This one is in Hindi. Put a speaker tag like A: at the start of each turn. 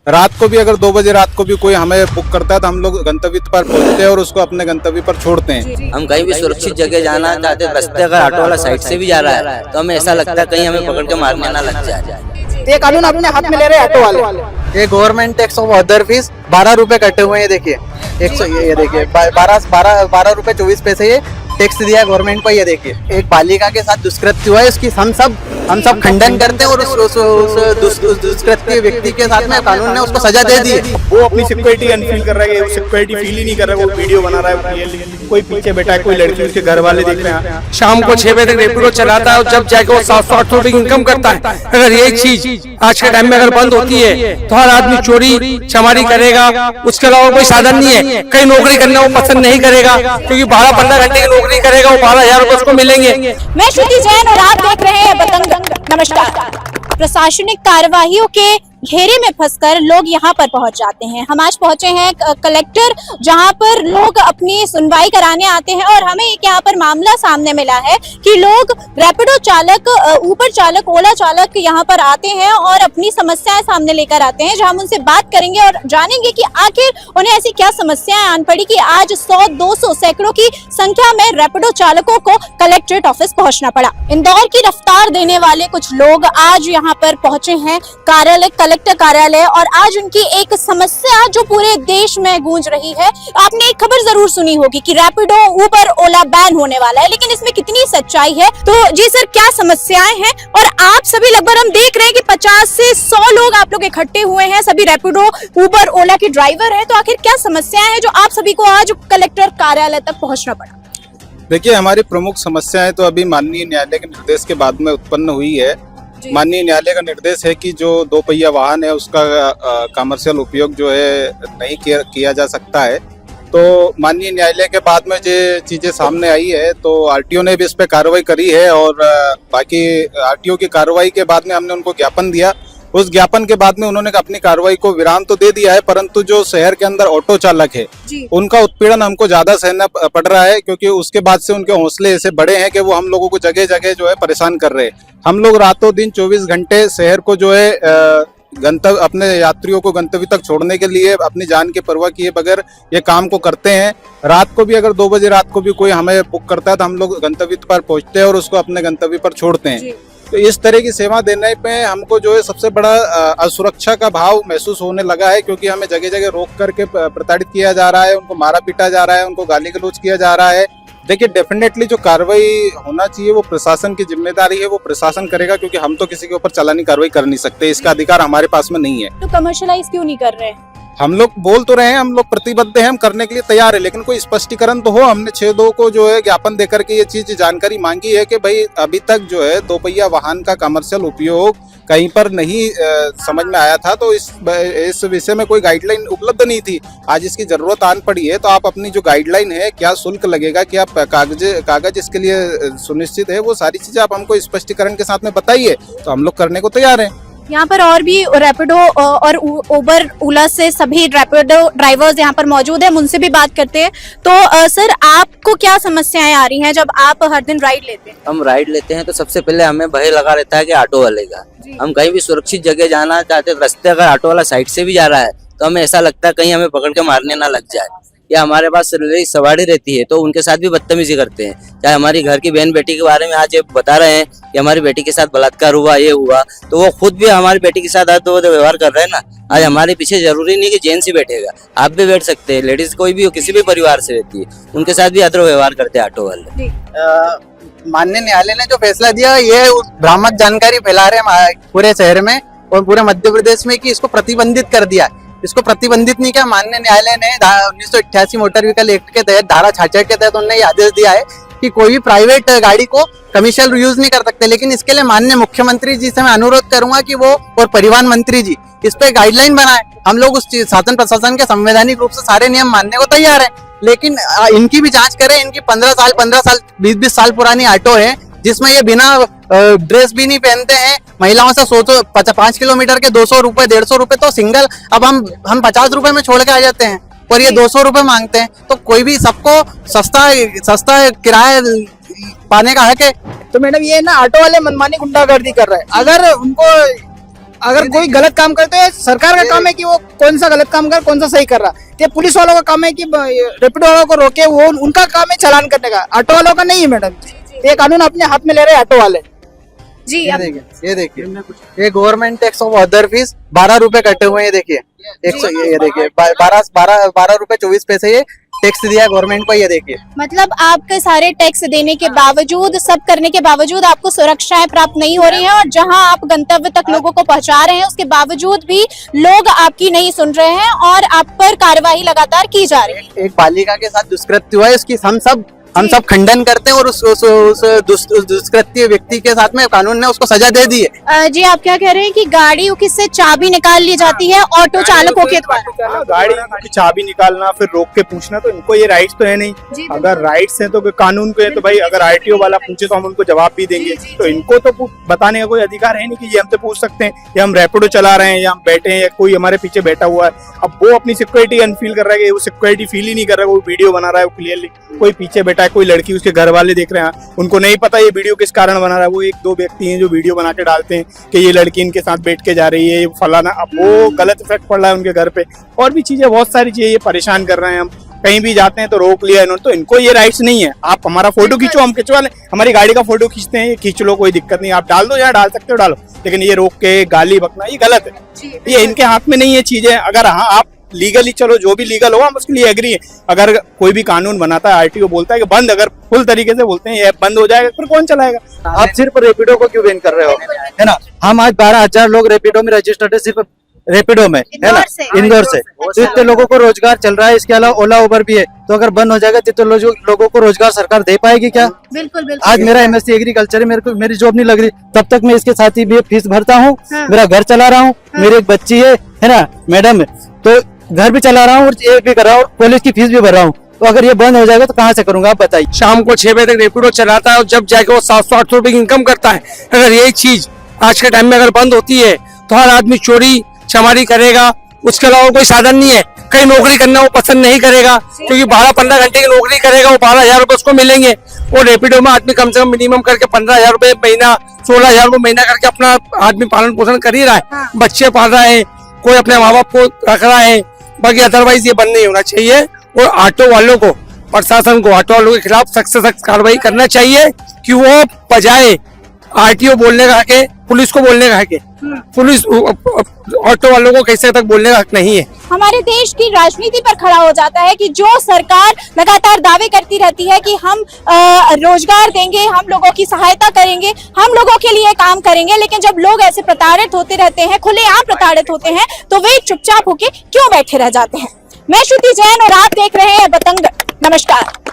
A: रात को भी अगर 2 बजे रात को भी कोई हमें बुक करता है तो हम लोग गंतव्य पर पहुंचते हैं और उसको अपने गंतव्य पर छोड़ते हैं।
B: हम कहीं भी सुरक्षित जगह जाना चाहते हैं, रास्ते अगर ऑटो वाला साइड से भी जा रहा है तो हमें ऐसा लगता है कहीं हमें पकड़ के मारने ना लग जाए।
C: ये कानून अपने हाथ में ले रहे हैं ऑटो वाले।
D: ये government tax of other fees 12 रुपए कटे हुए हैं। देखिए 100, ये देखिए 12 रुपए 24 पैसे ये टैक्स दिया गवर्नमेंट को। ये देखिए एक बालिका के साथ दुष्कृत्य हुआ है, उसकी हम सब खंडन करते हैं और उस दुष्कृत्य व्यक्ति के साथ में कानून ने उसको सजा दे दी है।
E: वो अपनी सिक्योरिटी अनफील कर रहा है, वो सिक्योरिटी फील ही नहीं कर रहा है, वो वीडियो बना रहा है, कोई पीछे बैठा है, कोई लड़की, उसके घर वाले देख रहे हैं।
F: शाम को 6 बजे तक रेपिडो चलाता है और जब जाके वो 700-800 रुपए इनकम करता है। अगर ये चीज आज के टाइम में अगर बंद होती है तो हर आदमी चोरी चमारी करेगा, उसके अलावा कोई साधन नहीं है। कहीं नौकरी करना वो पसंद नहीं करेगा क्योंकि 12-15 घंटे की नौकरी करेगा, वो 12,000 रुपए उसको मिलेंगे।
G: मैं श्रुति जैन और आप देख रहे हैं बतंग। नमस्कार। प्रशासनिक कार्यवाहियों के घेरे में फंसकर लोग यहाँ पर पहुंच जाते हैं। हम आज पहुंचे हैं कलेक्टर, जहाँ पर लोग अपनी सुनवाई कराने आते हैं और हमें एक यहाँ पर मामला सामने मिला है कि लोग रैपिडो चालक, ऊबर चालक, ओला चालक यहाँ पर आते हैं और अपनी समस्याएं सामने लेकर आते हैं, जहाँ हम उनसे बात करेंगे और जानेंगे कि आखिर उन्हें ऐसी क्या समस्याएं आन पड़ी कि आज 100-200 सैकड़ों की संख्या में रैपिडो चालकों को कलेक्ट्रेट ऑफिस पहुंचना पड़ा। इंदौर की रफ्तार देने वाले कुछ लोग आज यहाँ पर पहुंचे हैं कार्यालय, कलेक्टर कार्यालय, और आज उनकी एक समस्या जो पूरे देश में गूंज रही है। आपने एक खबर जरूर सुनी होगी कि रैपिडो, उबर, ओला बैन होने वाला है, लेकिन इसमें कितनी सच्चाई है? तो जी सर, क्या समस्याएं हैं? और आप सभी लगभग हम देख रहे हैं कि 50 से 100 लोग आप लोग इकट्ठे हुए हैं, सभी रैपिडो, उबर, ओला के ड्राइवर हैं। तो आखिर क्या समस्याएं हैं जो आप सभी को आज कलेक्टर कार्यालय तक पहुंचना पड़ा?
A: देखिए, हमारी प्रमुख समस्याएं तो अभी माननीय न्यायालय के निर्देश के बाद में उत्पन्न हुई है। माननीय न्यायालय का निर्देश है कि जो 2 पहिया वाहन है उसका कमर्शियल उपयोग जो है नहीं किया जा सकता है। तो माननीय न्यायालय के बाद में ये चीजें सामने आई है तो आरटीओ ने भी इस पे कार्रवाई करी है और बाकी आरटीओ की कार्रवाई के बाद में हमने उनको ज्ञापन दिया। उस ज्ञापन के बाद में उन्होंने अपनी कार्रवाई को विराम तो दे दिया है, परंतु जो शहर के अंदर ऑटो चालक है उनका उत्पीड़न हमको ज्यादा सहना पड़ रहा है, क्योंकि उसके बाद से उनके हौसले ऐसे बड़े हैं कि वो हम लोगों को जगह जगह जो है परेशान कर रहे हैं। हम लोग रातों दिन 24 घंटे शहर को जो है गंतव्य, अपने यात्रियों को गंतव्य तक छोड़ने के लिए अपनी जान की परवाह किए बगैर ये काम को करते हैं। रात को भी अगर 2 बजे रात को भी कोई हमें बुक करता है तो हम लोग गंतव्य पर पहुंचते हैं और उसको अपने गंतव्य पर छोड़ते हैं। तो इस तरह की सेवा देने पे हमको जो है सबसे बड़ा असुरक्षा का भाव महसूस होने लगा है, क्योंकि हमें जगह जगह रोक करके प्रताड़ित किया जा रहा है, उनको मारा पीटा जा रहा है, उनको गाली गलौज किया जा रहा है। देखिए, डेफिनेटली जो कार्रवाई होना चाहिए वो प्रशासन की जिम्मेदारी है, वो प्रशासन करेगा, क्योंकि हम तो किसी के ऊपर चालानी कार्रवाई कर नहीं सकते, इसका अधिकार हमारे पास में नहीं है।
G: तो कमर्शियलाइज क्यों नहीं कर रहे हैं?
A: हम लोग बोल तो रहे हैं, हम लोग प्रतिबद्ध हैं, हम करने के लिए तैयार है, लेकिन कोई स्पष्टीकरण तो हो। हमने 6-2 को जो है ज्ञापन देकर के ये चीज जानकारी मांगी है कि भाई अभी तक जो है 2 पहिया वाहन का कमर्शियल उपयोग कहीं पर नहीं समझ में आया था, तो इस विषय में कोई गाइडलाइन उपलब्ध नहीं थी। आज इसकी जरूरत आन पड़ी है, तो आप अपनी जो गाइडलाइन है, क्या शुल्क लगेगा, क्या कागज इसके लिए सुनिश्चित है, वो सारी चीजें आप हमको स्पष्टीकरण के साथ में बताइए, तो हम लोग करने को तैयार हैं।
G: यहाँ पर और भी रैपिडो और उबर, ओला से सभी रैपिडो ड्राइवर्स यहाँ पर मौजूद हैं, उनसे भी बात करते हैं। तो सर, आपको क्या समस्याएं आ रही हैं जब आप हर दिन राइड लेते हैं?
B: हम राइड लेते हैं तो सबसे पहले हमें भय लगा रहता है कि ऑटो वाले का। हम कहीं भी सुरक्षित जगह जाना चाहते हैं, रास्ते अगर ऑटो वाला साइड से भी जा रहा है तो हमें ऐसा लगता है कहीं हमें पकड़ के मारने ना लग जाए। या हमारे पास सवारी रहती है तो उनके साथ भी बदतमीजी करते हैं। चाहे हमारी घर की बहन बेटी के बारे में आज ये बता रहे हैं कि हमारी बेटी के साथ बलात्कार हुआ, ये हुआ, तो वो खुद भी हमारी बेटी के साथ तो व्यवहार कर रहे हैं ना। आज हमारे पीछे जरूरी नहीं कि जेंट्स ही बैठेगा, आप भी बैठ सकते हैं, लेडीज कोई भी हो, किसी भी परिवार से रहती है, उनके साथ भी अदर व्यवहार करते हैं ऑटो वाले।
D: माननीय न्यायालय ने जो फैसला दिया ये भ्रामक जानकारी फैला रहे हैं पूरे शहर में और पूरे मध्य प्रदेश में कि इसको प्रतिबंधित कर दिया। इसको प्रतिबंधित नहीं किया। माननीय न्यायालय ने 1988 मोटर व्हीकल एक्ट के तहत धारा 66 के तहत उन्होंने आदेश दिया है कि कोई भी प्राइवेट गाड़ी को कमर्शियल यूज नहीं कर सकते, लेकिन इसके लिए माननीय मुख्यमंत्री जी से मैं अनुरोध करूंगा कि वो और परिवहन मंत्री जी इस पे गाइडलाइन बनाए। हम लोग उस शासन प्रशासन के संवैधानिक रूप से सारे नियम मानने को तैयार है, लेकिन इनकी भी जांच करें। इनकी 15 साल 20-20 साल पुरानी ऑटो है, जिसमें ये बिना ड्रेस भी नहीं पहनते हैं। महिलाओं से 5 किलोमीटर के 200 रुपए 150 रुपए तो सिंगल, अब हम 50 रुपए में छोड़ के आ जाते हैं और ये 200 रुपए मांगते हैं। तो कोई भी सबको सस्ता किराया पाने का हक है।
C: तो मैडम, ये ना ऑटो वाले मनमानी गुंडागर्दी कर रहे हैं। अगर उनको अगर कोई गलत काम करते हैं, सरकार का काम है कि वो कौन सा गलत काम कर कौन सा सही कर रहा। ये पुलिस वालों का काम है कि रैपिडो वालों को रोके, वो उनका काम है चालान करने का, ऑटो वालों का नहीं है मैडम। ये कानून अपने हाथ में ले रहे हैं ऑटो वाले
G: जी।
D: ये देखिए ये government tax of other fees 12 रुपए कटे हुए हैं। ये देखिए 100, ये देखिए 12 रुपए 24 पैसे ये टैक्स दिया है गवर्नमेंट को। ये देखिए
G: मतलब आपके सारे टैक्स देने के बावजूद, सब करने के बावजूद आपको सुरक्षाएं प्राप्त नहीं हो रही हैं, और जहां आप गंतव्य तक लोगों को पहुंचा रहे हैं उसके बावजूद भी लोग आपकी नहीं सुन रहे हैं और आप पर कार्रवाई लगातार की जा रही है।
D: एक बालिका के साथ दुष्कृत्य हुआ है, उसकी हम सब खंडन करते हैं और उस दुष्कृत्य व्यक्ति के साथ में कानून ने उसको सजा दे दी है।
G: जी आप क्या कह रहे हैं कि गाड़ी किससे चाबी निकाल ली जाती है ऑटो चालकों के द्वारा?
E: गाड़ी की चाबी निकालना फिर रोक के पूछना, तो इनको ये राइट्स तो है नहीं। अगर राइट्स हैं तो कानून के, तो भाई अगर आरटीओ वाला पूछे तो हम उनको जवाब भी देंगे। तो इनको तो बताने का कोई अधिकार है नहीं कि ये हमसे पूछ सकते हैं या हम रैपिडो चला रहे हैं या हम बैठे हैं या कोई हमारे पीछे बैठा हुआ है। अब वो अपनी सिक्योरिटी अनफील कर रहा है, वो सिक्योरिटी फील ही नहीं कर रहा है, वो वीडियो बना रहा है क्लियरली, कोई पीछे बैठा है, कोई लड़की उसके घर वाले देख रहे हैं, उनको नहीं पता ये वीडियो किस कारण बना रहा है। वो 1-2 व्यक्ति हैं जो वीडियो बना के डालते हैं कि ये लड़की इनके साथ बैठ के जा रही है, ये फलाना। अब वो गलत इफेक्ट पड़ रहा है उनके घर पे, और भी चीजें, बहुत सारी चीजें ये परेशान कर रहे हैं। हम कहीं भी जाते हैं तो रोक लिया इन्होंने, तो इनको ये राइट्स नहीं है। आप हमारा फोटो खींचो, हम खिंचवा लें, हमारी गाड़ी का फोटो खींचते हैं, ये खींच लो, कोई दिक्कत नहीं, आप डाल दो, यहाँ डाल सकते हो डालो, लेकिन ये रोक के गाली बकना ये गलत है, ये इनके हाथ में नहीं है चीजें। अगर हाँ आप लीगली, चलो जो भी लीगल हो हम उसके लिए एग्री है। अगर कोई भी कानून बनाता है, आरटीओ बोलता है कि बंद, अगर फुल तरीके से बोलते हैं ये बंद हो जाएगा, फिर कौन चलाएगा?
H: आप सिर्फ रेपिडो को क्यों बैन कर रहे हो, है ना? हम आज 12,000 लोग रेपिडो में रजिस्टर्ड है, सिर्फ रेपिडो में, है ना, इंदौर से। तो इतने लोगों को रोजगार चल रहा है, इसके अलावा ओला उबर भी है। तो अगर बंद हो जाएगा तो लोगों को रोजगार सरकार दे पाएगी क्या?
G: बिल्कुल।
H: आज मेरा एमएससी एग्रीकल्चर है, मेरी जॉब नहीं लग रही, तब तक मैं इसके साथ ही भी फीस भरता हूँ, मेरा घर चला रहा हूँ, मेरी एक बच्ची है ना मैडम, तो घर भी चला रहा हूँ और ये भी कर रहा हूँ, कॉलेज की फीस भी भर रहा हूँ। तो अगर ये बंद हो जाएगा तो कहाँ से करूंगा, आप बताइए।
F: शाम को 6 बजे तक रेपिडो चलाता है और जब जाके वो 700-800 रुपए की इनकम करता है। अगर यही चीज आज के टाइम में अगर बंद होती है तो हर आदमी चोरी चमारी करेगा, उसके अलावा कोई साधन नहीं है। कहीं नौकरी करना वो पसंद नहीं करेगा, क्योंकि 12-15 घंटे की नौकरी करेगा, वो 12,000 रुपए उसको मिलेंगे। वो रेपिडो में आदमी कम से कम मिनिमम करके 15,000 रुपए महीना, 16,000 रुपए महीना करके अपना आदमी पालन पोषण कर ही रहा है, बच्चे पाल रहा है, कोई अपने माँ बाप को रख रहा है। बाकी अदरवाइज ये बंद नहीं होना चाहिए। और ऑटो वालों को, प्रशासन को ऑटो वालों के खिलाफ सख्त से सख्त कार्रवाई करना चाहिए कि वो बजाय आरटीओ बोलने का हक है, पुलिस को बोलने का हक है। पुलिस ऑटो वालों को कैसे तक बोलने का हक नहीं है।
G: हमारे देश की राजनीति पर खड़ा हो जाता है कि जो सरकार लगातार दावे करती रहती है कि हम रोजगार देंगे, हम लोगों की सहायता करेंगे, हम लोगों के लिए काम करेंगे, लेकिन जब लोग ऐसे प्रताड़ित होते रहते हैं, खुलेआम प्रताड़ित होते हैं, तो वे चुपचाप होके क्यों बैठे रह जाते हैं। मैं श्रुति जैन और आप देख रहे हैं बतंग। नमस्कार।